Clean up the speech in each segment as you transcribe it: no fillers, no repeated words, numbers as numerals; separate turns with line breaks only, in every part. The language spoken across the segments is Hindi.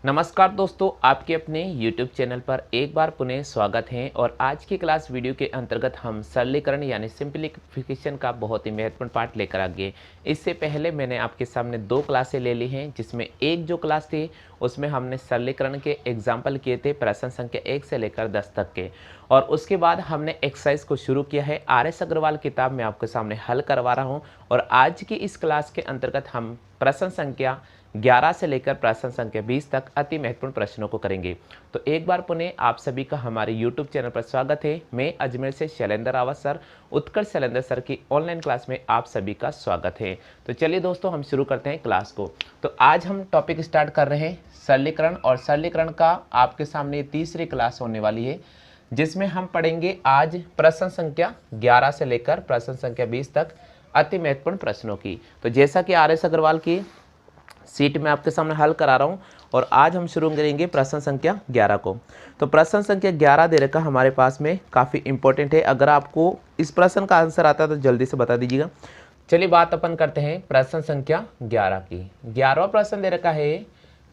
नमस्कार दोस्तों, आपके अपने YouTube चैनल पर एक बार पुनः स्वागत है। और आज की क्लास वीडियो के अंतर्गत हम सरलीकरण यानी सिंप्लीफिकेशन का बहुत ही महत्वपूर्ण पार्ट लेकर आ गए। इससे पहले मैंने आपके सामने दो क्लासें ले ली हैं, जिसमें एक जो क्लास थी उसमें हमने सरलीकरण के एग्जाम्पल किए थे प्रश्न संख्या 1 से लेकर 10 तक के। और उसके बाद हमने एक्सरसाइज को शुरू किया है। RS अग्रवाल किताब में आपके सामने हल करवा रहा हूँ। और आज की इस क्लास के अंतर्गत हम प्रश्न संख्या 11 से लेकर प्रश्न संख्या 20 तक अति महत्वपूर्ण प्रश्नों को करेंगे। तो एक बार पुनः आप सभी का हमारे YouTube चैनल पर स्वागत है। मैं अजमेर से शैलेंद्र रावत सर, उत्कर्ष शैलेंद्र सर की ऑनलाइन क्लास में आप सभी का स्वागत है। तो चलिए दोस्तों, हम शुरू करते हैं क्लास को। तो आज हम टॉपिक स्टार्ट कर रहे हैं सरलीकरण, और सरलीकरण का आपके सामने तीसरी क्लास होने वाली है, जिसमें हम पढ़ेंगे आज प्रश्न संख्या 11 से लेकर प्रश्न संख्या 20 तक अति महत्वपूर्ण प्रश्नों की। तो जैसा कि RS अग्रवाल की सीट में आपके सामने हल करा रहा हूं, और आज हम शुरू करेंगे प्रश्न संख्या 11 को। तो प्रश्न संख्या 11 दे रखा हमारे पास में, काफ़ी इंपॉर्टेंट है। अगर आपको इस प्रश्न का आंसर आता है तो जल्दी से बता दीजिएगा। चलिए बात अपन करते हैं प्रश्न संख्या 11 की। 11वां प्रश्न दे रखा है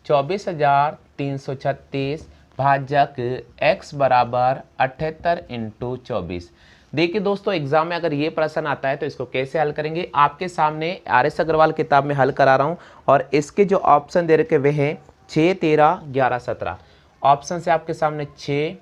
24,336 भाजक x बराबर 78 × 24। देखिए दोस्तों, एग्जाम में अगर ये प्रश्न आता है तो इसको कैसे हल करेंगे, आपके सामने RS अग्रवाल किताब में हल करा रहा हूँ। और इसके जो ऑप्शन दे रखे वे हैं 6, 13, 11, 17। ऑप्शन से आपके सामने 6,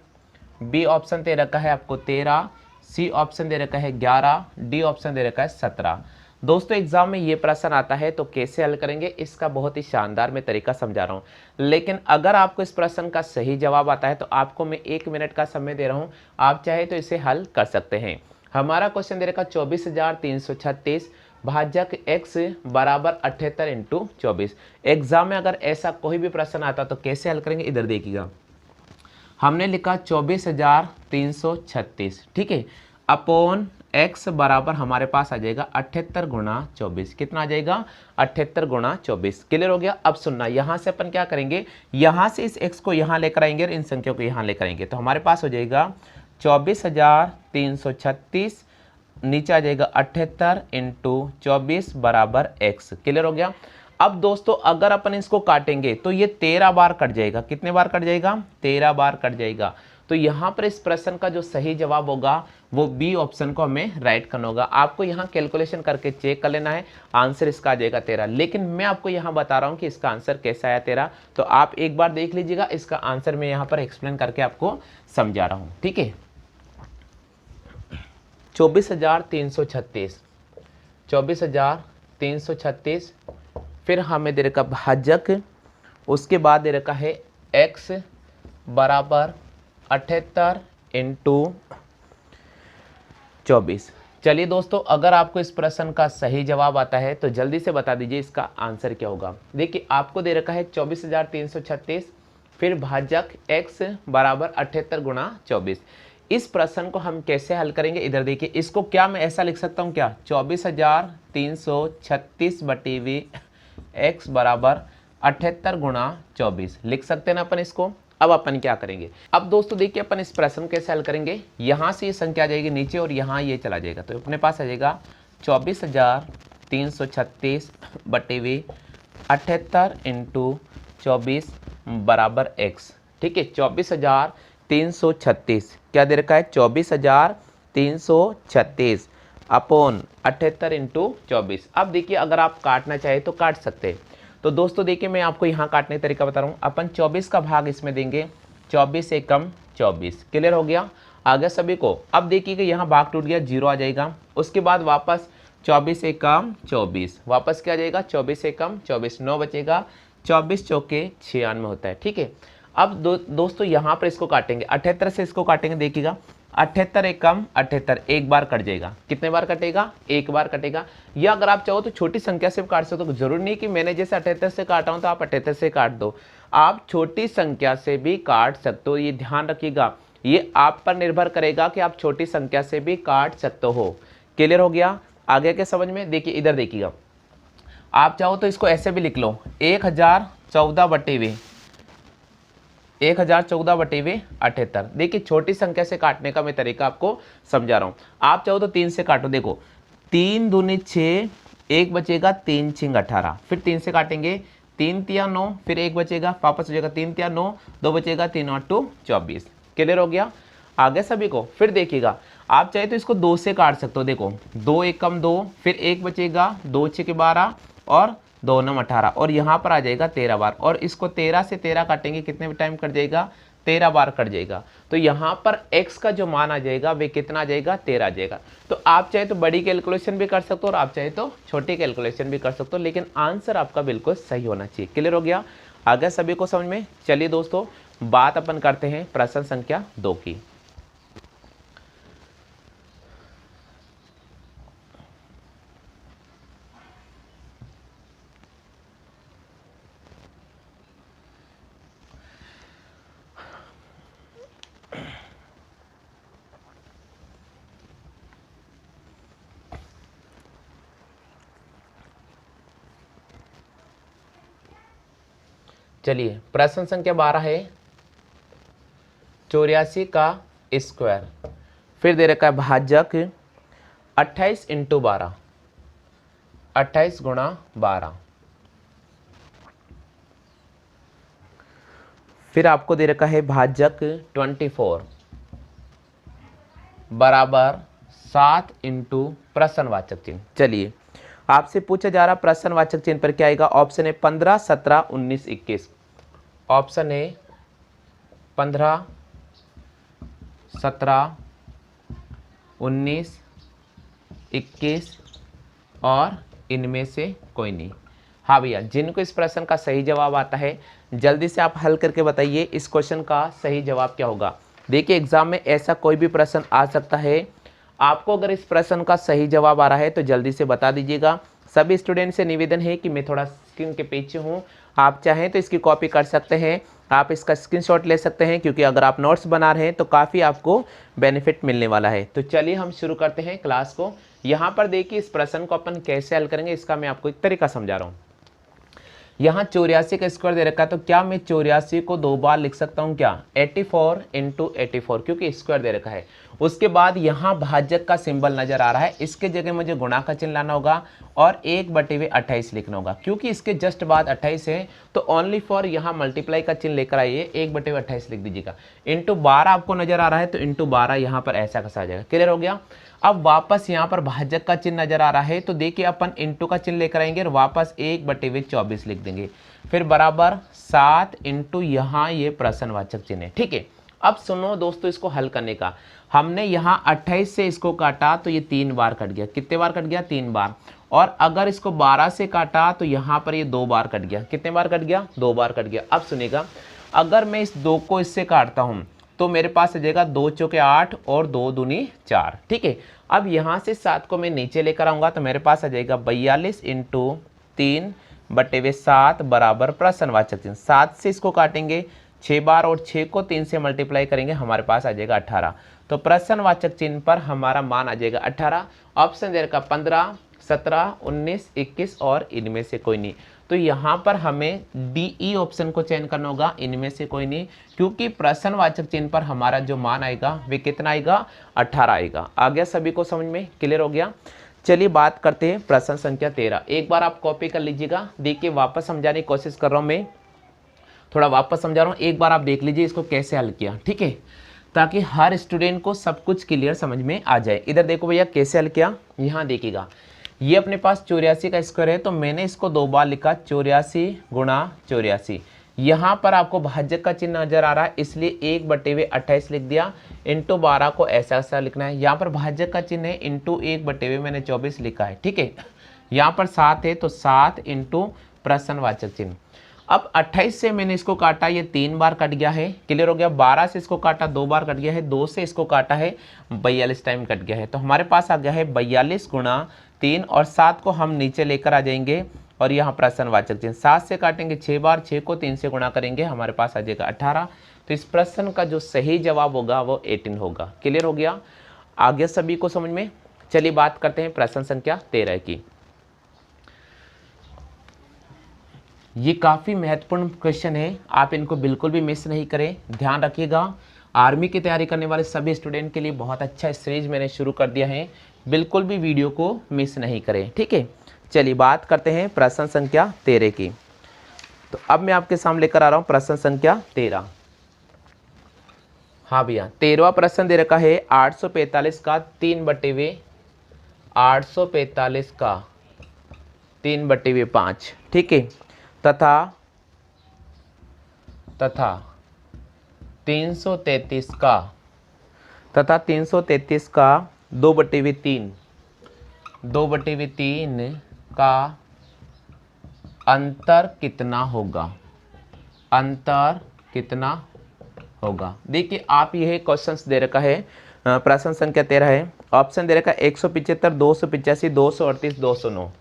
बी ऑप्शन दे रखा है आपको 13, सी ऑप्शन दे रखा है 11, डी ऑप्शन दे रखा है 17। दोस्तों एग्जाम में ये प्रश्न आता है तो कैसे हल करेंगे, इसका बहुत ही शानदार मैं तरीका समझा रहा हूँ। लेकिन अगर आपको इस प्रश्न का सही जवाब आता है तो आपको मैं 1 मिनट का समय दे रहा हूँ, आप चाहे तो इसे हल कर सकते हैं। हमारा क्वेश्चन दे रखा 24,336 भाजक x बराबर 78 × 24। एग्जाम में अगर ऐसा कोई भी प्रश्न आता तो कैसे हल करेंगे, इधर देखिएगा। हमने लिखा 24,336, ठीक है, अपॉन x बराबर हमारे पास आ जाएगा 78 × 24। कितना आ जाएगा, 78 × 24। क्लियर हो गया। अब सुनना, यहाँ से अपन क्या करेंगे, यहाँ से इस x को यहाँ लेकर आएंगे और इन संख्याओं को यहाँ लेकर आएंगे। तो हमारे पास हो जाएगा 24,336, नीचे आ जाएगा 78 × 24 बराबर x। क्लियर हो गया। अब दोस्तों अगर अपन इसको काटेंगे तो ये 13 बार कट जाएगा। कितने बार कट जाएगा, 13 बार कट जाएगा। तो यहाँ पर इस प्रश्न का जो सही जवाब होगा वो बी ऑप्शन को हमें राइट करना होगा। आपको यहाँ कैलकुलेशन करके चेक कर लेना है, आंसर इसका आ जाएगा 13। लेकिन मैं आपको यहाँ बता रहा हूँ कि इसका आंसर कैसा आया 13। तो आप एक बार देख लीजिएगा, इसका आंसर मैं यहाँ पर एक्सप्लेन करके आपको समझा रहा हूँ, ठीक है। 24,336, 24,336, फिर हमें दे रखा भाजक, उसके बाद दे रखा है x बराबर 78 × 24। चलिए दोस्तों, अगर आपको इस प्रश्न का सही जवाब आता है तो जल्दी से बता दीजिए इसका आंसर क्या होगा। देखिए आपको दे रखा है 24,336, फिर भाजक x बराबर 78 × 24। इस प्रश्न को हम कैसे हल करेंगे, इधर देखिए। इसको क्या मैं ऐसा लिख सकता हूँ क्या, 24,336 बटी वी x बराबर 78 × 24 लिख सकते हैं ना अपन इसको। अब अपन क्या करेंगे, अब दोस्तों देखिए अपन इस प्रश्न कैसे हल करेंगे। यहाँ से ये संख्या आ जाएगी नीचे और यहाँ ये चला जाएगा। तो अपने पास आ जाएगा 24,336 बटे वी 78 × 24 बराबर x, ठीक है। 24,336 क्या दे रखा है, 24,336 अपॉन 78 × 24। अब देखिए अगर आप काटना चाहे तो काट सकते हैं। तो दोस्तों देखिए मैं आपको यहाँ काटने का तरीका बता रहा हूँ। अपन 24 का भाग इसमें देंगे, 24 से कम 24। क्लियर हो गया, आ गया सभी को। अब देखिए कि यहाँ भाग टूट गया, 0 आ जाएगा। उसके बाद वापस 24 से कम 24, वापस क्या आ जाएगा, 24 से कम 24, 9 बचेगा। 24 चौके 96 होता है, ठीक है। अब दोस्तों यहाँ पर इसको काटेंगे, 78 से इसको काटेंगे। देखिएगा 78 एक कम 78, एक बार कट जाएगा। कितने बार कटेगा, एक बार कटेगा। या अगर आप चाहो तो छोटी संख्या से काट सकते हो, तो जरूरी नहीं कि मैंने जैसे 78 से काटा हूं तो आप 78 से काट दो, आप छोटी संख्या से भी काट सकते हो। ये ध्यान रखिएगा, ये आप पर निर्भर करेगा कि आप छोटी संख्या से भी काट सकते हो। क्लियर हो गया, आगे के समझ में। देखिए इधर देखिएगा, आप चाहो तो इसको ऐसे भी लिख लो, 1014 बटे वी 1014 बटे वे 78। देखिए छोटी संख्या से काटने का मैं तरीका आपको समझा रहा हूँ। आप चाहो तो 3 से काटो। देखो 3 दूनी 6, 1 बचेगा, 3 छिंग 18, फिर 3 से काटेंगे, 3 तिया 9, फिर 1 बचेगा, वापस हो जाएगा 3 तिया 9, 2 बचेगा, 3 और 2 24। क्लियर हो गया आगे सभी को। फिर देखिएगा आप चाहे तो इसको 2 से काट सकते हो, देखो 2 1 कम 2, फिर 1 बचेगा, 2 6 के 12 और 2 9 18, और यहाँ पर आ जाएगा 13 बार, और इसको 13 से 13 काटेंगे कितने टाइम कट जाएगा, 13 बार कट जाएगा। तो यहाँ पर x का जो मान आ जाएगा वे कितना आ जाएगा, 13 आ जाएगा। तो आप चाहे तो बड़ी कैलकुलेशन भी कर सकते हो और आप चाहे तो छोटी कैलकुलेशन भी कर सकते हो, लेकिन आंसर आपका बिल्कुल सही होना चाहिए। क्लियर हो गया आगे सभी को समझ में। चलिए दोस्तों बात अपन करते हैं प्रश्न संख्या 2 की। चलिए प्रश्न संख्या 12 है 84 का स्क्वायर, फिर दे रखा है भाजक 28 इंटू 12, 28 गुणा 12, फिर आपको दे रखा है भाजक 24 बराबर 7 इंटू प्रश्नवाचक चिन्ह। चलिए आपसे पूछा जा रहा प्रश्नवाचक चिन्ह पर क्या आएगा, ऑप्शन है 15 17 19 21, ऑप्शन है 15 17 19 21 और इनमें से कोई नहीं। हाँ भैया जिनको इस प्रश्न का सही जवाब आता है जल्दी से आप हल करके बताइए इस क्वेश्चन का सही जवाब क्या होगा। देखिए एग्जाम में ऐसा कोई भी प्रश्न आ सकता है, आपको अगर इस प्रश्न का सही जवाब आ रहा है तो जल्दी से बता दीजिएगा। सभी स्टूडेंट से निवेदन है कि मैं थोड़ा स्क्रीन के पीछे हूँ, आप चाहें तो इसकी कॉपी कर सकते हैं, आप इसका स्क्रीनशॉट ले सकते हैं, क्योंकि अगर आप नोट्स बना रहे हैं तो काफ़ी आपको बेनिफिट मिलने वाला है। तो चलिए हम शुरू करते हैं क्लास को। यहाँ पर देखिए इस प्रश्न को अपन कैसे हल करेंगे इसका मैं आपको एक तरीका समझा रहा हूँ। यहाँ 84 का स्क्वायर दे रखा है, तो क्या मैं 84 को 2 बार लिख सकता हूँ क्या, 84 इंटू 84, क्योंकि स्क्वायर दे रखा है। उसके बाद यहाँ भाजक का सिंबल नजर आ रहा है, इसके जगह मुझे गुणा का चिन्ह लाना होगा और 1/28 लिखना होगा, क्योंकि इसके जस्ट बाद 28 है तो ओनली फॉर यहाँ मल्टीप्लाई का चिन्ह लेकर आइए, 1/28 लिख दीजिएगा। इंटू 12 आपको नजर आ रहा है तो इंटू 12 यहाँ पर ऐसा कैसा आ जाएगा। क्लियर हो गया। अब वापस यहाँ पर भाजक का चिन्ह नजर आ रहा है तो देखिए अपन इंटू का चिन्ह लेकर आएंगे और वापस 1/24 लिख देंगे, फिर बराबर 7 इंटू यहाँ ये प्रश्नवाचक चिन्ह है। ठीक है अब सुनो दोस्तों इसको हल करने का, हमने यहाँ 28 से इसको काटा तो ये 3 बार कट गया, कितने बार कट गया, 3 बार, और अगर इसको 12 से काटा तो यहाँ पर ये 2 बार कट गया, कितने बार कट गया, 2 बार कट गया। अब सुनिएगा अगर मैं इस 2 को इससे काटता हूँ तो मेरे पास आ जाएगा 2 चौके 8 और 2 दूनी 4। ठीक है अब यहाँ से 7 को मैं नीचे लेकर आऊँगा तो मेरे पास आ जाएगा 42 इंटू 3/7 बराबर प्रश्नवाचक चिन्ह, 7 से इसको काटेंगे 6 बार और 6 को 3 से मल्टीप्लाई करेंगे हमारे पास आ जाएगा 18, तो प्रश्नवाचक चिन्ह पर हमारा मान आ जाएगा 18। ऑप्शन दे रखा 15 17 19 21 और इनमें से कोई नहीं, तो यहाँ पर हमें DE ऑप्शन को चयन करना होगा, इनमें से कोई नहीं, क्योंकि प्रश्नवाचक चिन्ह पर हमारा जो मान आएगा वे कितना आएगा, 18 आएगा। आ गया सभी को समझ में, क्लियर हो गया। चलिए बात करते हैं प्रश्न संख्या 13, एक बार आप कॉपी कर लीजिएगा। देखिए वापस समझाने की कोशिश कर रहा हूँ मैं, थोड़ा वापस समझा रहा हूँ, एक बार आप देख लीजिए इसको कैसे हल किया, ठीक है, ताकि हर स्टूडेंट को सब कुछ क्लियर समझ में आ जाए। इधर देखो भैया कैसे हल किया, यहाँ देखिएगा ये अपने पास 84 का स्क्वायर है तो मैंने इसको 2 बार लिखा, 84 गुणा 84, यहाँ पर आपको भाजक का चिन्ह नजर आ रहा है इसलिए 1/28 लिख दिया, इंटू 12 को ऐसा ऐसा लिखना है, यहाँ पर भाजक का चिन्ह है इंटू 1/, मैंने 24 लिखा है। ठीक है यहाँ पर 7 है तो 7 इंटू प्रश्नवाचक चिन्ह। अब 28 से मैंने इसको काटा, ये 3 बार कट गया है, क्लियर हो गया। 12 से इसको काटा 2 बार कट गया है, 2 से इसको काटा है 42 टाइम कट गया है, तो हमारे पास आ गया है 42 गुणा 3 और 7 को हम नीचे लेकर आ जाएंगे और यहाँ प्रश्नवाचक चिन्ह, 7 से काटेंगे 6 बार, 6 को 3 से गुणा करेंगे हमारे पास आ जाएगा 18, तो इस प्रश्न का जो सही जवाब होगा वो 18 होगा। क्लियर हो गया, आ गया सभी को समझ में। चलिए बात करते हैं प्रश्न संख्या 13 की। ये काफ़ी महत्वपूर्ण क्वेश्चन है, आप इनको बिल्कुल भी मिस नहीं करें, ध्यान रखिएगा। आर्मी की तैयारी करने वाले सभी स्टूडेंट के लिए बहुत अच्छा सीरीज मैंने शुरू कर दिया है, बिल्कुल भी वीडियो को मिस नहीं करें, ठीक है। चलिए बात करते हैं प्रश्न संख्या 13 की। तो अब मैं आपके सामने लेकर आ रहा हूँ प्रश्न संख्या 13। हाँ भैया, 13वां प्रश्न दे रखा है 845 का 3/5, 845 का 3/5, ठीक है, तथा 333 का 2/3, 2/3 का अंतर कितना होगा, अंतर कितना होगा। देखिए आप यह क्वेश्चंस दे रखा है, प्रश्न संख्या 13 है। ऑप्शन दे रखा है 175, 285, 238, 209।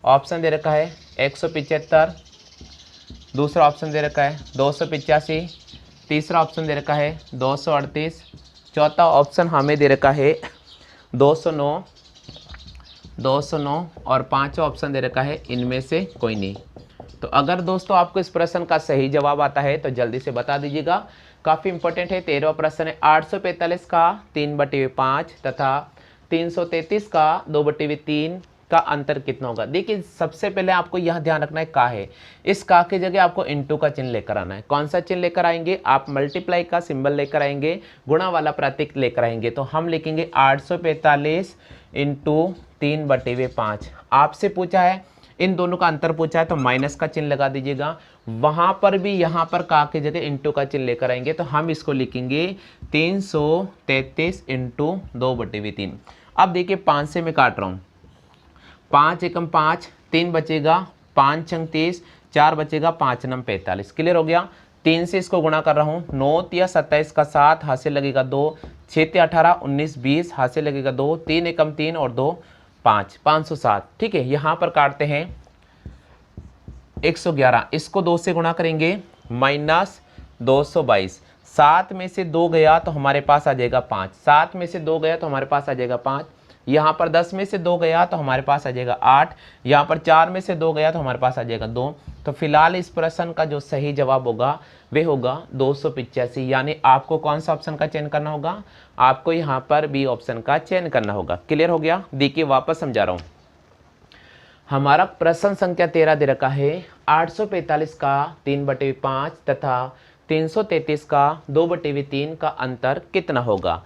ऑप्शन दे रखा है 175, दूसरा ऑप्शन दे रखा है 285, तीसरा ऑप्शन दे रखा है 238, चौथा ऑप्शन हमें दे रखा है 209 और पांचवा ऑप्शन दे रखा है इनमें से कोई नहीं। तो अगर दोस्तों आपको इस प्रश्न का सही जवाब आता है तो जल्दी से बता दीजिएगा, काफ़ी इंपॉर्टेंट है। 13वां प्रश्न है 845 का 3/5 तथा 333 का 2/3 का अंतर कितना होगा। देखिए सबसे पहले आपको यह ध्यान रखना है का है, इस का की जगह आपको इंटू का चिन्ह लेकर आना है। कौन सा चिन्ह लेकर आएंगे आप, मल्टीप्लाई का सिंबल लेकर आएंगे, गुणा वाला प्रतीक लेकर आएंगे। तो हम लिखेंगे 845 इंटू 3/5। आपसे पूछा है इन दोनों का अंतर पूछा है तो माइनस का चिन्ह लगा दीजिएगा, वहां पर भी यहाँ पर का की जगह इंटू का चिन्ह लेकर आएंगे। तो हम इसको लिखेंगे 333 इंटू 2/3। अब देखिए 5 से मैं काट रहा हूँ, 5 एकम 5, 3 बचेगा, 5 छंग 30, 4 बचेगा, 5 नम 45। क्लियर हो गया। 3 से इसको गुणा कर रहा हूँ, 9 या 27 का 7, हाथ से लगेगा 2, 6 18, 19 20, हाथ से लगेगा 2, 3 एकम 3 और 2 5, 507। ठीक है, यहाँ पर काटते हैं 111, इसको 2 से गुणा करेंगे माइनस 222, 7 में से 2 गया तो हमारे पास आ जाएगा 5, 7 में से 2 गया तो हमारे पास आ जाएगा 5, यहाँ पर 10 में से 2 गया तो हमारे पास आ जाएगा 8, यहाँ पर 4 में से 2 गया तो हमारे पास आ जाएगा 2। तो फिलहाल इस प्रश्न का जो सही जवाब होगा वे होगा 285, यानी आपको कौन सा ऑप्शन का चयन करना होगा, आपको यहाँ पर बी ऑप्शन का चयन करना होगा। क्लियर हो गया। देखिए वापस समझा रहा हूँ, हमारा प्रश्न संख्या 13 दे रखा है 845 का 3/5 तथा 333 का 2/3 का अंतर कितना होगा।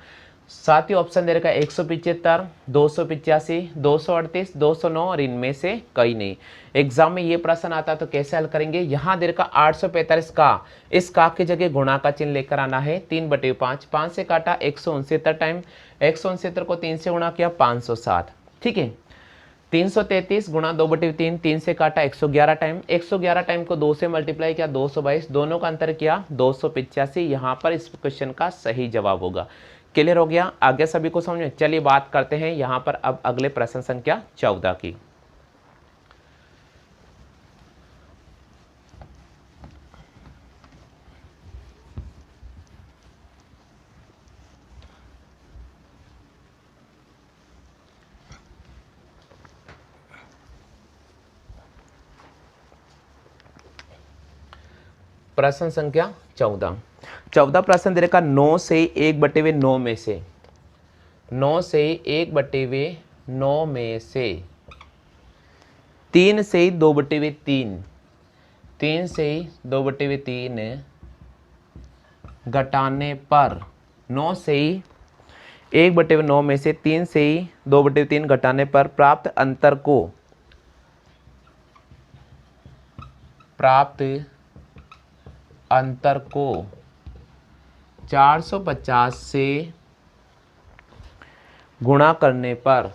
साथ ही ऑप्शन दे रखा है 175, 285, 238, 209 और इनमें से कई नहीं। एग्जाम में ये प्रश्न आता है तो कैसे हल करेंगे, यहाँ दे रखा 845 का, इस का की जगह गुणा का चिन्ह लेकर आना है। 3/5, 5 से काटा 169 टाइम, 169 को 3 से गुणा किया 507। ठीक है, 333 गुणा 2/3, 3 से काटा 111 टाइम, 111 टाइम को 2 से मल्टीप्लाई किया 222, दोनों का अंतर किया 285। यहाँ पर इस क्वेश्चन का सही जवाब होगा। क्लियर हो गया, आगे सभी को समझ में। चलिए बात करते हैं यहाँ पर अब अगले प्रश्न संख्या 14 की। प्रश्न संख्या 14 प्रश्न दे रखा 9 से 1/9 में से, 9 से 1/9 में से 3 से 2/3, 3 से 2/3 घटाने पर, 9 से 1/9 में से 3 से 2/3 घटाने पर प्राप्त अंतर को, प्राप्त अंतर को 450 से गुणा करने पर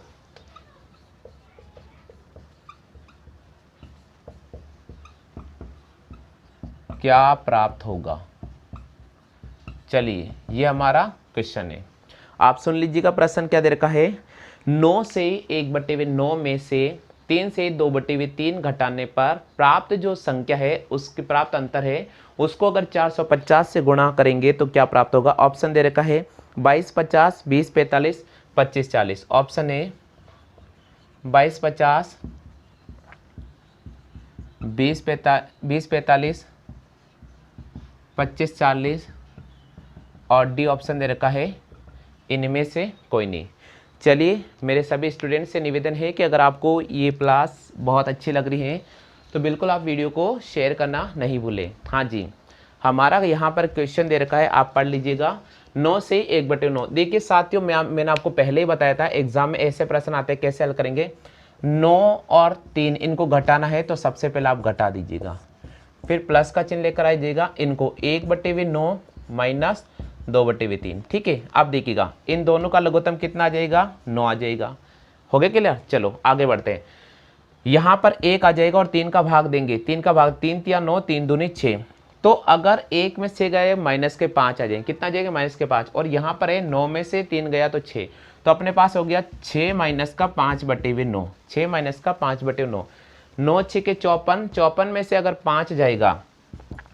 क्या प्राप्त होगा। चलिए ये हमारा क्वेश्चन है, आप सुन लीजिएगा प्रश्न क्या दे रखा है। 9 से 1/9 में से 3 से 2/3 घटाने पर प्राप्त जो संख्या है, उसकी प्राप्त अंतर है, उसको अगर 450 से गुणा करेंगे तो क्या प्राप्त होगा। ऑप्शन दे रखा है 2250, 2045, 2540। ऑप्शन है 2250, 2045, 2540 और डी ऑप्शन दे रखा है इनमें से कोई नहीं। चलिए मेरे सभी स्टूडेंट से निवेदन है कि अगर आपको ये क्लास बहुत अच्छी लग रही है तो बिल्कुल आप वीडियो को शेयर करना नहीं भूलें। हाँ जी, हमारा यहाँ पर क्वेश्चन दे रखा है, आप पढ़ लीजिएगा। 9 से 1/9। देखिए साथियों, मैंने आपको पहले ही बताया था एग्जाम में ऐसे प्रश्न आते हैं, कैसे हल करेंगे। 9 और 3 इनको घटाना है तो सबसे पहले आप घटा दीजिएगा, फिर प्लस का चिन्ह लेकर आइएगा। इनको 1/9 माइनस 2/3। ठीक है, आप देखिएगा इन दोनों का लघुत्तम कितना आ जाएगा, 9 आ जाएगा। हो गया क्लियर? चलो आगे बढ़ते हैं। यहाँ पर 1 आ जाएगा और 3 का भाग देंगे। 3 का भाग 3 तिया 9, 3 दूनी 6। तो अगर 1 में से गए माइनस के 5 आ जाएंगे। कितना आ जाएगा, माइनस के 5। और यहाँ पर है 9 में से 3 गया तो 6। तो अपने पास हो गया 6 माइनस का 5/9। 6 माइनस का 5/9। 9 6 के 54। 54 में से अगर 5 जाएगा,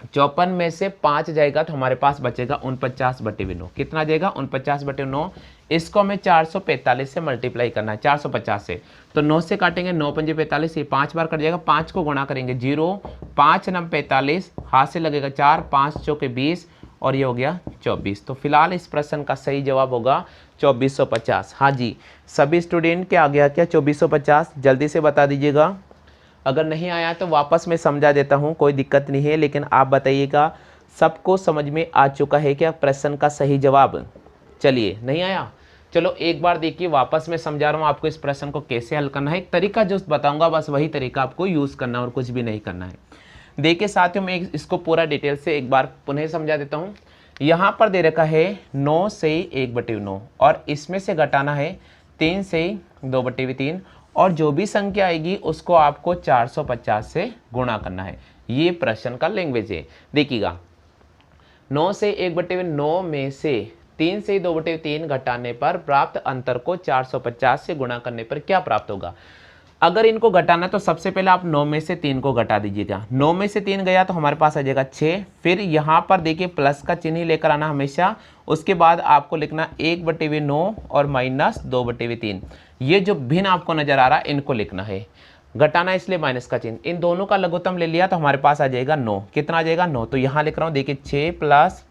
54 में से 5 जाएगा तो हमारे पास बचेगा 49/9। कितना जाएगा, 49/9। इसको हमें 445 से मल्टीप्लाई करना है, 450 से। तो 9 से काटेंगे, 9 पंजे 45, ये 5 बार कट जाएगा। 5 को गुणा करेंगे 0, 5 9 45, हाथ से लगेगा 4, 5 चौके 20 और ये हो गया 24। तो फिलहाल इस प्रश्न का सही जवाब होगा 2450। हाँ जी, सभी स्टूडेंट के आ गया क्या 2450? जल्दी से बता दीजिएगा। अगर नहीं आया तो वापस मैं समझा देता हूँ, कोई दिक्कत नहीं है, लेकिन आप बताइएगा सबको समझ में आ चुका है क्या प्रश्न का सही जवाब? चलिए, नहीं आया, चलो एक बार देखिए, वापस मैं समझा रहा हूँ आपको इस प्रश्न को कैसे हल करना है। एक तरीका जो बताऊंगा बस वही तरीका आपको यूज़ करना है और कुछ भी नहीं करना है। देखिए साथियों, मैं इसको पूरा डिटेल से एक बार पुनः समझा देता हूँ। यहाँ पर दे रखा है 9 से 1/9 और इसमें से घटाना है 3 से 2/3 और जो भी संख्या आएगी उसको आपको 450 से गुणा करना है। ये प्रश्न का लैंग्वेज है। देखिएगा, 9 से 1/9 में से 3 से 2/3 घटाने पर प्राप्त अंतर को 450 से गुणा करने पर क्या प्राप्त होगा। अगर इनको घटाना तो सबसे पहले आप 9 में से 3 को घटा दीजिएगा। 9 में से 3 गया तो हमारे पास आ जाएगा 6। फिर यहाँ पर देखिए प्लस का चिन्ह ही लेकर आना हमेशा। उसके बाद आपको लिखना 1/9 और माइनस 2/3। ये जो भिन्न आपको नजर आ रहा है इनको लिखना है, घटाना इसलिए माइनस का चिन्ह। इन दोनों का लघुत्तम ले लिया तो हमारे पास आ जाएगा 9। कितना आ जाएगा, 9। तो यहाँ लिख रहा हूँ, देखिए 6 प्लस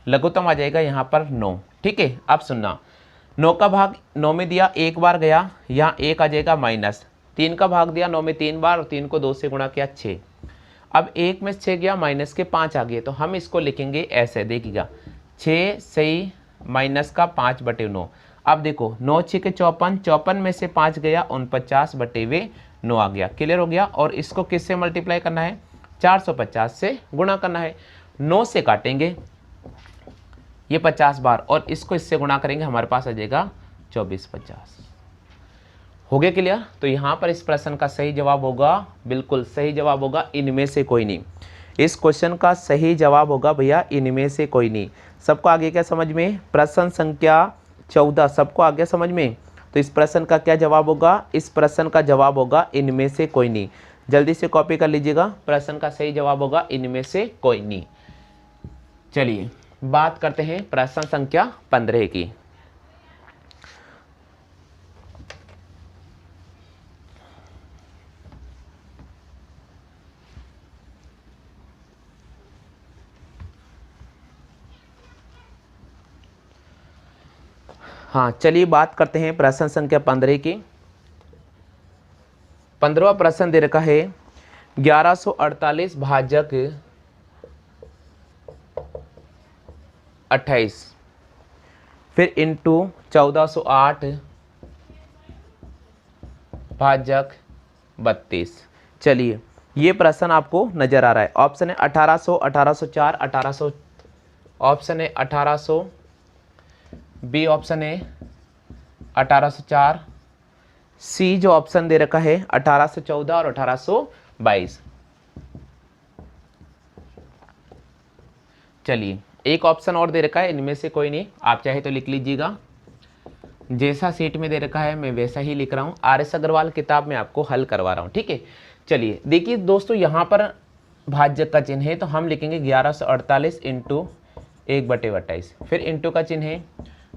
लघुत्तम आ जाएगा यहाँ पर 9। ठीक है, अब सुनना, 9 का भाग 9 में दिया, एक बार गया, यहाँ 1 आ जाएगा माइनस। 3 का भाग दिया 9 में 3 बार और 3 को 2 से गुणा किया 6। अब 1 में 6 गया, माइनस के 5 आ गए, तो हम इसको लिखेंगे ऐसे, देखिएगा 6 सही माइनस का 5/9। अब देखो 9 6 के 54, 54 में से 5 गया 49/9 आ गया। क्लियर हो गया। और इसको किससे मल्टीप्लाई करना है, 450 से गुणा करना है। 9 से काटेंगे ये 50 बार और इसको इससे गुणा करेंगे, हमारे पास आ जाएगा 2450। हो गया क्लियर। तो यहाँ पर इस प्रश्न का सही जवाब होगा, बिल्कुल सही जवाब होगा इनमें से कोई नहीं। इस क्वेश्चन का सही जवाब होगा भैया इनमें से कोई नहीं। सबको आगे क्या समझ में, प्रश्न संख्या 14 सबको आ गया समझ में। तो इस प्रश्न का क्या जवाब होगा, इस प्रश्न का जवाब होगा इनमें से कोई नहीं। जल्दी से कॉपी कर लीजिएगा, प्रश्न का सही जवाब होगा इनमें से कोई नहीं। चलिए बात करते हैं प्रश्न संख्या 15 की। हाँ चलिए बात करते हैं प्रश्न संख्या 15 की। 15वां प्रश्न दे रखा है 1148 भाजक 28 फिर इंटू 1408 भाजक 32। चलिए ये प्रश्न आपको नजर आ रहा है। ऑप्शन है 1800, 1804, 1800, ऑप्शन है 1800, बी ऑप्शन है 1804, सी जो ऑप्शन दे रखा है 1814 और 1822। चलिए एक ऑप्शन और दे रखा है, इनमें से कोई नहीं, आप चाहे तो लिख लीजिएगा। जैसा सीट में दे रखा है मैं वैसा ही लिख रहा हूँ। आर.एस. अग्रवाल किताब में आपको हल करवा रहा हूँ। ठीक है, चलिए देखिए दोस्तों, यहाँ पर भाज्यक का चिन्ह है तो हम लिखेंगे 1148 इंटू 1/28, फिर इंटू का चिन्ह है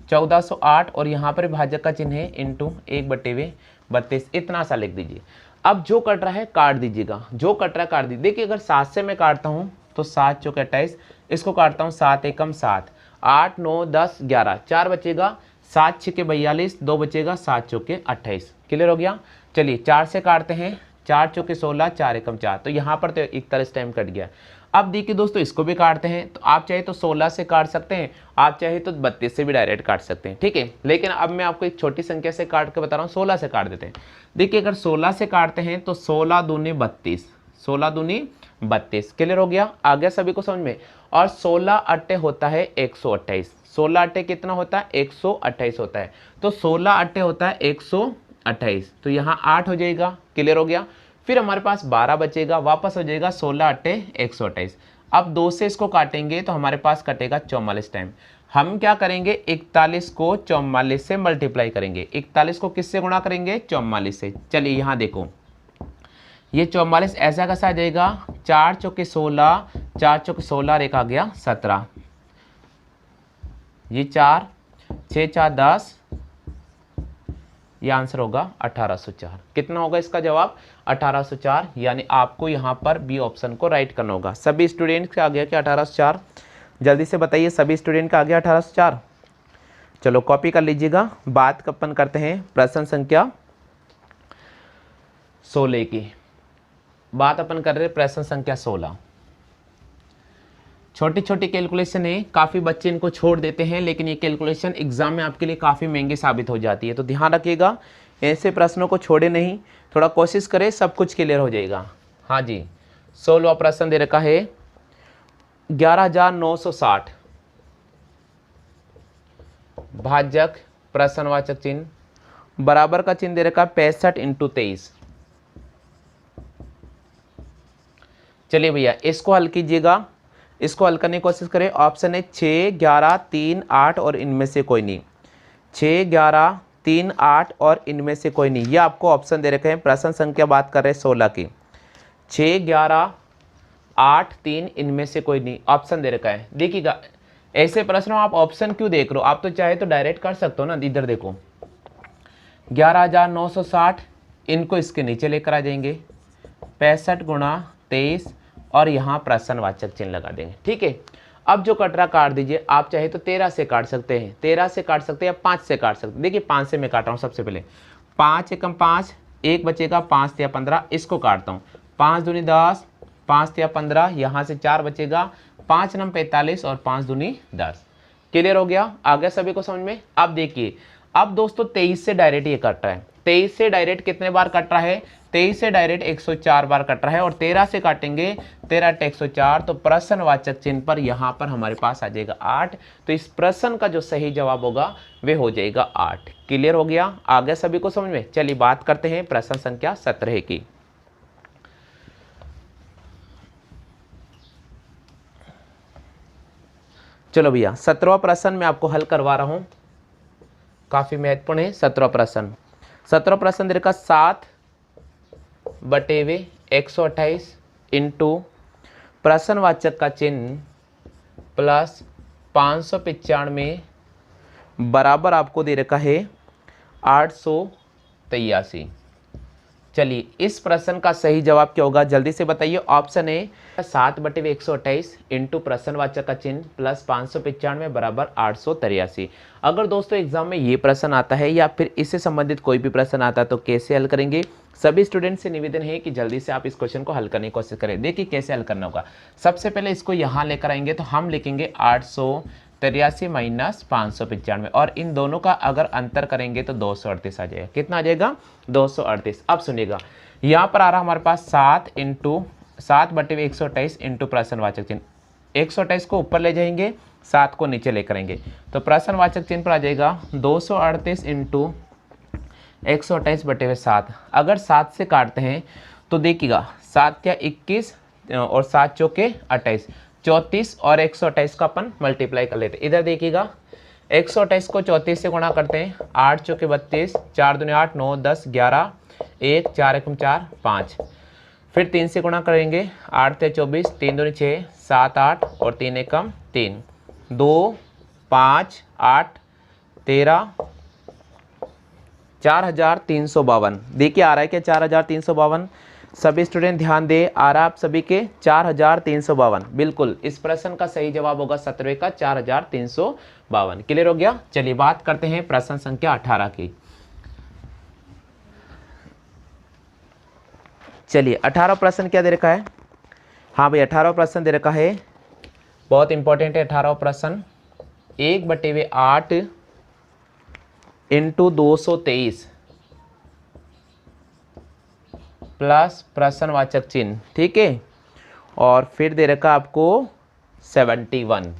1408 और यहाँ पर भाजक का चिन्ह है इंटू 1/32। इतना सा लिख दीजिए। अब जो कट रहा है काट दीजिएगा, जो कट रहा है काट दीजिए। देखिए अगर 7 से मैं काटता हूँ तो 7 चौके 28, इसको काटता हूँ 7 एकम 7, 8 9 10 11, 4 बचेगा, 7 6 के 42, 2 बचेगा, 7 चौके 28। क्लियर हो गया। चलिए 4 से काटते हैं, 4 चौके 16, 4 एकम 4, तो यहाँ पर तो 41 टाइम कट गया। अब देखिए दोस्तों इसको भी काटते हैं, तो आप चाहे तो 16 से काट सकते हैं, आप चाहे तो 32 से भी डायरेक्ट काट सकते हैं, ठीक है। लेकिन अब मैं आपको एक छोटी संख्या से काट के बता रहा हूँ, 16 से काट देते हैं। देखिए अगर 16 से काटते हैं तो 16 दूनी 32, 16 दूनी 32, क्लियर हो गया, आ गया सभी को समझ में। और 16 अट्टे होता है 128, 16 अट्टे कितना होता है 128 होता है, तो 16 अट्टे होता है 128, तो यहाँ 8 हो जाएगा, क्लियर हो गया। फिर हमारे पास 12 बचेगा, वापस हो जाएगा 16 अट्टे 128। अब 2 से इसको काटेंगे तो हमारे पास कटेगा 44 टाइम। हम क्या करेंगे 41 को 44 से मल्टीप्लाई करेंगे, 41 को किससे गुणा करेंगे 44 से। चलिए यहाँ देखो ये 44 ऐसा कैसा आ जाएगा, 4 चौके 16, 4 चौके 16 और एक आ गया 17, ये 4, 6 4 10, ये आंसर होगा 1804। कितना होगा इसका जवाब 1804, यानी आपको यहाँ पर बी ऑप्शन को राइट करना होगा। सभी स्टूडेंट्स का आ गया क्या 1804, जल्दी से बताइए सभी स्टूडेंट का आ गया 1804। चलो कॉपी कर लीजिएगा। बात अपन करते हैं प्रश्न संख्या 16 की, बात अपन कर रहे हैं प्रश्न संख्या 16। छोटी छोटी कैलकुलेशन है, काफ़ी बच्चे इनको छोड़ देते हैं, लेकिन ये कैलकुलेशन एग्जाम में आपके लिए काफ़ी महंगी साबित हो जाती है, तो ध्यान रखिएगा ऐसे प्रश्नों को छोड़े नहीं, थोड़ा कोशिश करें, सब कुछ क्लियर हो जाएगा। हाँ जी, 16वां प्रश्न दे रखा है 11,960 भाजक प्रश्नवाचक चिन्ह बराबर का चिन्ह दे रखा 65 × 23। चलिए भैया इसको हल कीजिएगा, इसको हल करने की कोशिश करें। ऑप्शन है 6, 11, 3, 8 और इनमें से कोई नहीं, 6, 11, 3, 8 और इनमें से कोई नहीं, ये आपको ऑप्शन दे रखे हैं। प्रश्न संख्या बात कर रहे हैं 16 की, 6, 11, 8, 3 इनमें से कोई नहीं, ऑप्शन दे रखा है। देखिएगा ऐसे प्रश्नों आप ऑप्शन क्यों देख रहे हो, आप तो चाहे तो डायरेक्ट कर सकते हो ना। इधर देखो 11,960, इनको इसके नीचे लेकर आ जाएंगे, 65 × 23 और यहाँ प्रश्नवाचक चिन्ह लगा देंगे, ठीक है। अब जो कटरा काट दीजिए, आप चाहे तो 13 से काट सकते हैं, 13 से काट सकते हैं या 5 से काट सकते हैं। देखिए 5 से मैं काट रहा हूँ सबसे पहले, 5 एकम 5, एक बचेगा 5 या 15, इसको काटता हूँ, 5 दूनी 10, 5 या 15, यहाँ से 4 बचेगा, 5 नम 45 और 5 दूनी 10। क्लियर हो गया, आ गया सभी को समझ में। अब देखिए अब दोस्तों 23 से डायरेक्ट ये कट रहा है, 23 से डायरेक्ट कितने बार कट रहा है, 23 से डायरेक्ट 104 बार कट रहा है, और 13 से काटेंगे 13 × 104, तो प्रश्नवाचक चिन्ह पर यहाँ पर हमारे पास आ जाएगा 8, तो इस प्रश्न का जो सही जवाब होगा वे हो जाएगा 8। क्लियर हो गया, आ गया सभी को समझ में। चलिए बात करते हैं प्रश्न संख्या 17 की। चलो भैया 17वां प्रश्न मैं आपको हल करवा रहा हूँ, काफी महत्वपूर्ण है 17वां प्रश्न। 17वां प्रश्न दे रखा 7/128 इंटू प्रश्नवाचक का चिन्ह प्लस 595 बराबर आपको दे रखा है 883। चलिए इस प्रश्न का सही जवाब क्या होगा जल्दी से बताइए। ऑप्शन है 7/128 इंटू प्रश्नवाचक का चिन्ह प्लस 595 बराबर 883। अगर दोस्तों एग्जाम में ये प्रश्न आता है या फिर इससे संबंधित कोई भी प्रश्न आता है तो कैसे हल करेंगे, सभी स्टूडेंट से निवेदन है कि जल्दी से आप इस क्वेश्चन को हल करने की कोशिश करें। देखिए कैसे हल करना होगा। सबसे पहले इसको यहाँ लेकर आएंगे तो हम लिखेंगे 883 माइनस 595, और इन दोनों का अगर अंतर करेंगे तो 238 आ जाएगा। कितना आ जाएगा 238। अब सुनिएगा यहाँ पर आ रहा हमारे पास 7/128 इंटू प्रश्नवाचक चिन्ह, 128 को ऊपर ले जाएंगे 7 को नीचे लेकर आएंगे, तो प्रश्नवाचक चिन्ह पर आ जाएगा 238 इंटू 128/7। अगर 7 से काटते हैं तो देखिएगा 7 या 21 और 7 चौके 28, 34 और 128 का अपन मल्टीप्लाई कर लेते हैं। इधर देखिएगा 128 को 34 से गुणा करते हैं, 8 चौके 32, 4 दूनी 8, 9 10 11, 1 4 एकम 4 5, फिर 3 से गुणा करेंगे, 8 × 24, 3 दूनी 6, 7 8 और 3 एकम 3, 2 5 8 13, 4352। देखिए आ रहा है क्या 4352, सभी स्टूडेंट ध्यान दे, आ रहा है आप सभी के 4352। बिल्कुल इस प्रश्न का सही जवाब होगा 17वें का 4352। क्लियर हो गया। चलिए बात करते हैं प्रश्न संख्या 18 की। चलिए 18 प्रश्न क्या दे रखा है? हाँ भाई 18 प्रश्न दे रखा है, बहुत इंपॉर्टेंट है 18 प्रश्न। 1/8 इंटू 223 प्लस प्रश्नवाचक चिन्ह, ठीक है। और फिर दे रखा आपको 71।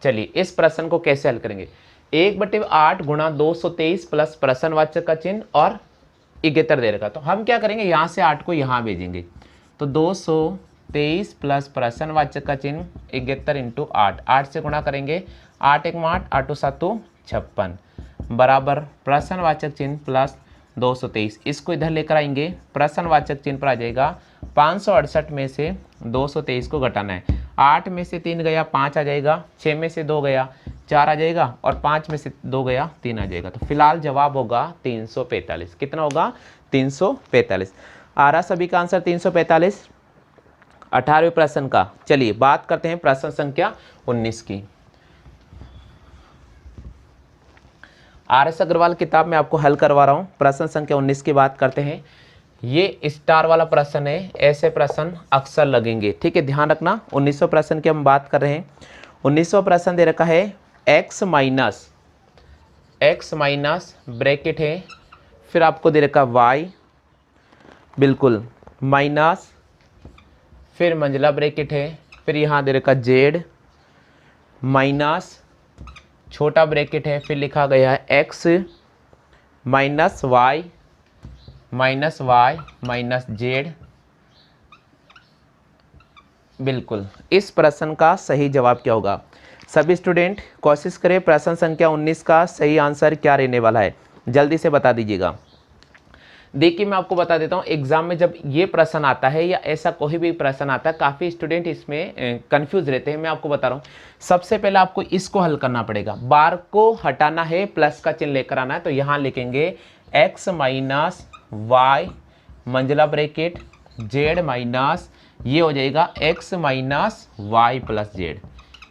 चलिए इस प्रश्न को कैसे हल करेंगे? 1/8 गुणा 223 प्लस प्रश्नवाचक का चिन्ह और 71 दे रखा, तो हम क्या करेंगे, यहाँ से 8 को यहाँ भेजेंगे। तो 223 प्लस प्रश्नवाचक का चिन्ह 71 इंटू 8, 8 से गुणा करेंगे, 8 1 8, 8 2 7 56 बराबर प्रश्नवाचक चिन्ह प्लस 223, इसको इधर लेकर आएंगे, प्रश्नवाचक चिन्ह पर आ जाएगा। 568 में से 223 को घटाना है, 8 में से 3 गया 5 आ जाएगा, 6 में से 2 गया 4 आ जाएगा, और 5 में से 2 गया 3 आ जाएगा। तो फिलहाल जवाब होगा 345। कितना होगा? 345 आ रहा सभी का आंसर 345 18वें प्रश्न का। चलिए बात करते हैं प्रश्न संख्या 19 की। RS अग्रवाल किताब में आपको हल करवा रहा हूँ, प्रश्न संख्या 19 की बात करते हैं। ये स्टार वाला प्रश्न है, ऐसे प्रश्न अक्सर लगेंगे, ठीक है, ध्यान रखना। 19वां प्रश्न की हम बात कर रहे हैं। 19वां प्रश्न दे रखा है x माइनस ब्रैकेट है, फिर आपको दे रखा y बिल्कुल माइनस, फिर मंझला ब्रैकेट है, फिर यहाँ दे रखा z माइनस छोटा ब्रैकेट है, फिर लिखा गया है x minus y minus z। बिल्कुल इस प्रश्न का सही जवाब क्या होगा? सभी स्टूडेंट कोशिश करें प्रश्न संख्या 19 का सही आंसर क्या रहने वाला है, जल्दी से बता दीजिएगा। देखिए मैं आपको बता देता हूँ, एग्जाम में जब ये प्रश्न आता है या ऐसा कोई भी प्रश्न आता है, काफ़ी स्टूडेंट इसमें कंफ्यूज रहते हैं। मैं आपको बता रहा हूँ, सबसे पहले आपको इसको हल करना पड़ेगा। बार को हटाना है, प्लस का चिन्ह लेकर आना है, तो यहाँ लिखेंगे x माइनस वाई मंझला ब्रैकेट z माइनस, ये हो जाएगा x minus Y plus Z.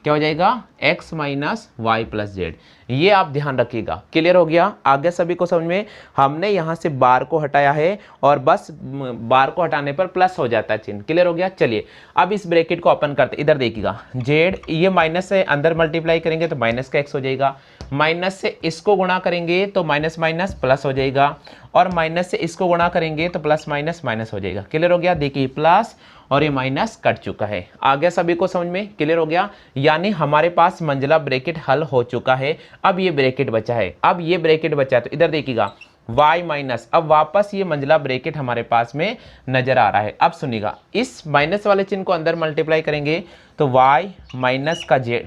क्या हो जाएगा? x minus Y plus Z. ये आप ध्यान रखिएगा। क्लियर हो गया? आगे सभी को समझ में? हमने यहाँ से बार को हटाया है और बस बार को हटाने पर प्लस हो जाता है चिन्ह। क्लियर हो गया? चलिए अब इस ब्रैकेट को ओपन करते, इधर देखिएगा जेड, ये माइनस से अंदर मल्टीप्लाई करेंगे तो माइनस का x हो जाएगा, माइनस से इसको गुणा करेंगे तो माइनस माइनस प्लस हो जाएगा, और माइनस से इसको गुणा करेंगे तो प्लस माइनस माइनस हो जाएगा। क्लियर हो गया? देखिए प्लस और ये माइनस कट चुका है। आ गया सभी को समझ में? क्लियर हो गया? यानी हमारे पास मंझला ब्रैकेट हल हो चुका है। अब ये ब्रैकेट बचा है, अब ये ब्रैकेट बचा है, तो इधर देखिएगा y माइनस, अब वापस ये मंझला ब्रैकेट हमारे पास में नजर आ रहा है। अब सुनिएगा, इस माइनस वाले चिन्ह को अंदर मल्टीप्लाई करेंगे तो y माइनस का z,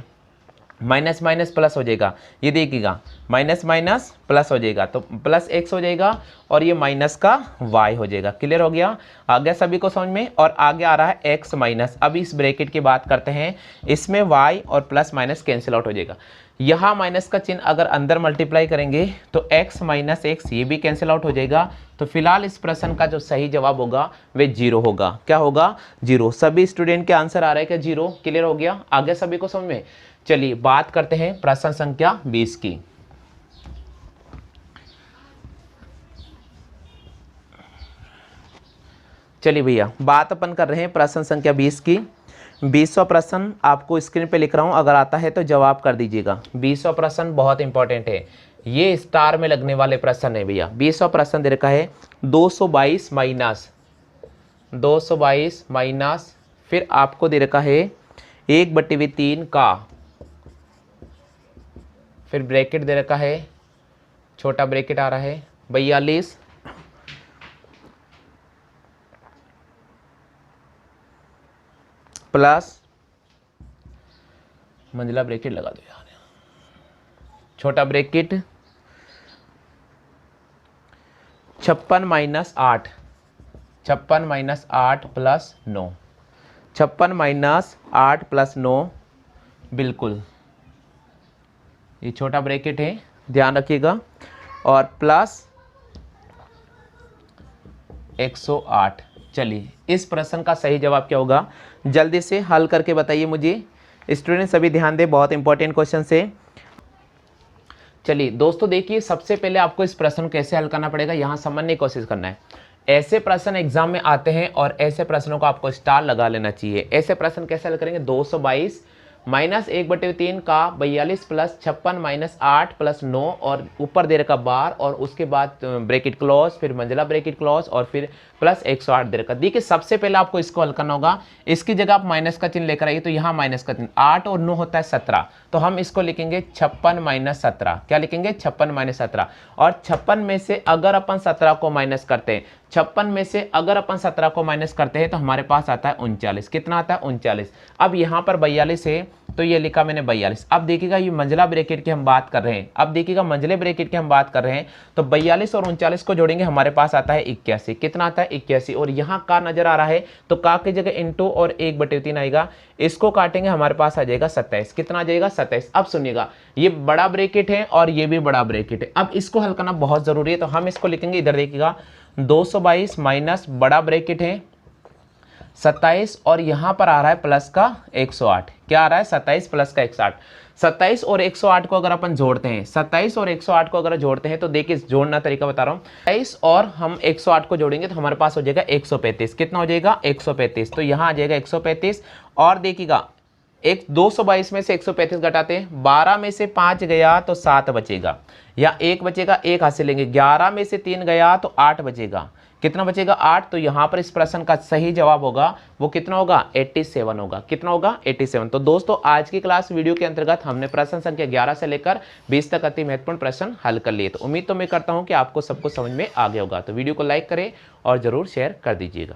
माइनस माइनस प्लस हो जाएगा, ये देखिएगा माइनस माइनस प्लस हो जाएगा, तो प्लस x हो जाएगा और ये माइनस का y हो जाएगा। क्लियर हो गया? आ गया सभी को समझ में? और आगे आ रहा है x माइनस। अब इस ब्रैकेट की बात करते हैं, इसमें y और प्लस माइनस कैंसिल आउट हो जाएगा। यहाँ माइनस का चिन्ह अगर अंदर मल्टीप्लाई करेंगे तो x माइनस x, ये भी कैंसिल आउट हो जाएगा। तो फिलहाल इस प्रश्न का जो सही जवाब होगा वे 0 होगा। क्या होगा? 0। सभी स्टूडेंट के आंसर आ रहा है क्या? 0। क्लियर हो गया? आगे सभी को समझ में? चलिए बात करते हैं प्रश्न संख्या 20 की। चलिए भैया बात अपन कर रहे हैं प्रश्न संख्या 20 की। 20वां प्रश्न आपको स्क्रीन पे लिख रहा हूं, अगर आता है तो जवाब कर दीजिएगा। 20वां प्रश्न बहुत इंपॉर्टेंट है, ये स्टार में लगने वाले प्रश्न है भैया। 20वां प्रश्न दे रखा है 222 माइनस, फिर आपको दे रखा है 1/3 का, फिर ब्रैकेट दे रखा है, छोटा ब्रैकेट आ रहा है 42 प्लस मंझला ब्रैकेट लगा दो यार, छोटा bracket 56 minus 8 plus 9, 56 minus 8 plus 9, बिल्कुल ये छोटा ब्रैकेट है, ध्यान रखिएगा, और प्लस 108। चलिए इस प्रश्न का सही जवाब क्या होगा? जल्दी से हल करके बताइए मुझे। स्टूडेंट सभी ध्यान दें, बहुत इंपॉर्टेंट क्वेश्चन है। चलिए दोस्तों देखिए, सबसे पहले आपको इस प्रश्न को कैसे हल करना पड़ेगा, यहाँ समझने की कोशिश करना है। ऐसे प्रश्न एग्जाम में आते हैं और ऐसे प्रश्नों को आपको स्टार लगा लेना चाहिए। ऐसे प्रश्न कैसे हल करेंगे, 222 माइनस 1/3 का 42 प्लस 56 माइनस 8 प्लस 9 और ऊपर दे रखा बार और उसके बाद ब्रैकेट क्लॉज, फिर मंजिला ब्रैकेट क्लॉज और फिर प्लस 108 दे रखा। देखिए सबसे पहले आपको इसको हल करना होगा। इसकी जगह आप माइनस का चिन्ह लेकर आइए, तो यहाँ माइनस का चिन्ह, 8 और 9 होता है 17, तो हम इसको लिखेंगे 56 माइनस 17। क्या लिखेंगे, 56 माइनस 17। और 56 में से अगर अपन 17 को माइनस करते हैं, 56 में से अगर अपन 17 को माइनस करते हैं तो हमारे पास आता है 39। कितना आता है, 39। अब यहाँ पर 42 है तो ये लिखा मैंने 42। अब देखिएगा ये मंजिला ब्रैकेट की हम बात कर रहे हैं, अब देखिएगा मंजिले ब्रैकेट की हम बात कर रहे हैं, तो 42 और 39 को जोड़ेंगे हमारे पास आता है 81। कितना आता है, 81। और यहाँ का नजर आ रहा है तो का की जगह इंटू और 1/3 आएगा, इसको काटेंगे हमारे पास आ जाएगा 27। कितना आ जाएगा, 27। अब सुनिएगा ये बड़ा ब्रैकेट है और ये भी बड़ा ब्रैकेट है, अब इसको हल करना बहुत जरूरी है, तो हम इसको लिखेंगे, इधर देखिएगा 222 माइनस बड़ा ब्रैकेट है 27 और यहां पर आ रहा है प्लस का 108। क्या आ रहा है, 27 प्लस का 108। 27 और 108 को अगर अपन जोड़ते हैं, 27 और 108 को अगर जोड़ते हैं तो देखिए जोड़ना तरीका बता रहा हूं, 27 और हम 108 को जोड़ेंगे तो हमारे पास हो जाएगा 135। कितना हो जाएगा, 135। तो यहां आ जाएगा 135। और देखिएगा एक 222 में से 135 घटाते हैं, 12 में से 5 गया तो 7 बचेगा, या 1 बचेगा, 1 हाथ से लेंगे, 11 में से 3 गया तो 8 बचेगा। कितना बचेगा, 8। तो यहां पर इस प्रश्न का सही जवाब होगा वो कितना होगा, 87 होगा। कितना होगा, 87। तो दोस्तों आज की क्लास वीडियो के अंतर्गत हमने प्रश्न संख्या 11 से लेकर 20 तक अति महत्वपूर्ण प्रश्न हल कर लिए। तो उम्मीद तो मैं करता हूं कि आपको सब कुछ समझ में आ गया होगा। तो वीडियो को लाइक करें और जरूर शेयर कर दीजिएगा।